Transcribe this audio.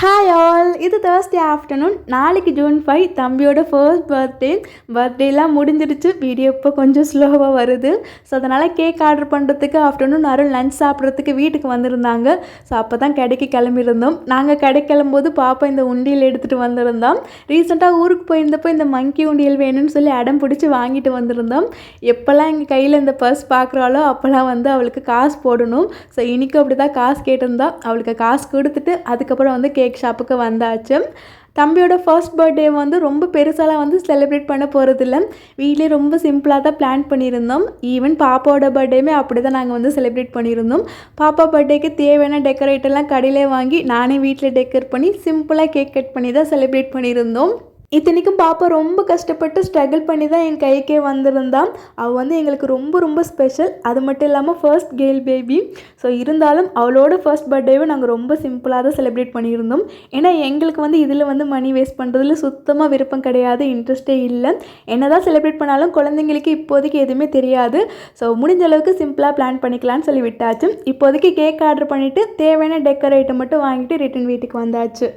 Hi all, இது Thursday afternoon. நாளைக்கு June 5 தம்பியோட ஃபர்ஸ்ட் பர்த்டேலாம் முடிஞ்சிடுச்சு. வீடியோ இப்போ கொஞ்சம் ஸ்லோவாக வருது. ஸோ அதனால் கேக் ஆர்டர் பண்ணுறதுக்கு ஆஃப்டர்நூன் அருள் லஞ்ச் சாப்பிட்றதுக்கு வீட்டுக்கு வந்திருந்தாங்க. ஸோ அப்போ தான் கடைக்கு கிளம்பியிருந்தோம். நாங்கள் கடைக்கு கிளம்பும்போது பாப்பா இந்த உண்டியல் எடுத்துகிட்டு வந்திருந்தோம். ரீசெண்டாக ஊருக்கு போயிருந்தப்போ இந்த மங்கி உண்டியல் வேணும்னு சொல்லி அடம் பிடிச்சி வாங்கிட்டு வந்திருந்தோம். எப்போல்லாம் எங்கள் கையில் இந்த பர்ஸ் பார்க்குறாளோ அப்போல்லாம் அவளுக்கு காசு போடணும். ஸோ இன்றைக்கும் அப்படி தான் காசு கேட்டிருந்தா. அவளுக்கு காசு கொடுத்துட்டு அதுக்கப்புறம் கேக் ஷாப்புக்கு வந்தாச்சு. தம்பியோட ஃபர்ஸ்ட் பர்த்டே ரொம்ப பெருசாலாம் செலிப்ரேட் பண்ண போகிறதில்ல. வீட்லேயே ரொம்ப சிம்பிளாக தான் பிளான் பண்ணியிருந்தோம். ஈவன் பாப்பாவோட பர்த்டேமே அப்படி தான் நாங்கள் செலிப்ரேட் பண்ணியிருந்தோம். பாப்பா பர்த்டேக்கு தேவையான டெக்கரேட்டெல்லாம் கடையிலே வாங்கி நானே வீட்டில் டெக்கரேட் பண்ணி சிம்பிளாக கேக் கட் பண்ணி தான் செலிப்ரேட் பண்ணியிருந்தோம். இத்தனைக்கும் பாப்பா ரொம்ப கஷ்டப்பட்டு ஸ்ட்ரகிள் பண்ணி தான் என் கைக்கே வந்திருந்தான். அவள் எங்களுக்கு ரொம்ப ரொம்ப ஸ்பெஷல். அது மட்டும் இல்லாமல் ஃபர்ஸ்ட் கேர்ள் பேபி. ஸோ இருந்தாலும் அவளோட ஃபர்ஸ்ட் பர்த்டேவை நாங்கள் ரொம்ப சிம்பிளாக தான் செலிப்ரேட் பண்ணியிருந்தோம். ஏன்னா எங்களுக்கு இதில் மணி வேஸ்ட் பண்ணுறதுல சுத்தமாக விருப்பம் கிடையாது, இன்ட்ரெஸ்ட்டே இல்லை. என்ன தான் செலிப்ரேட் பண்ணாலும் குழந்தைங்களுக்கு இப்போதைக்கு எதுவுமே தெரியாது. ஸோ முடிஞ்ச அளவுக்கு சிம்பிளாக பிளான் பண்ணிக்கலான்னு சொல்லி விட்டாச்சு. இப்போதைக்கு கேக் ஆர்டர் பண்ணிவிட்டு தேவையான டெக்கரேட்டை மட்டும் வாங்கிட்டு ரிட்டன் வீட்டுக்கு வந்தாச்சு.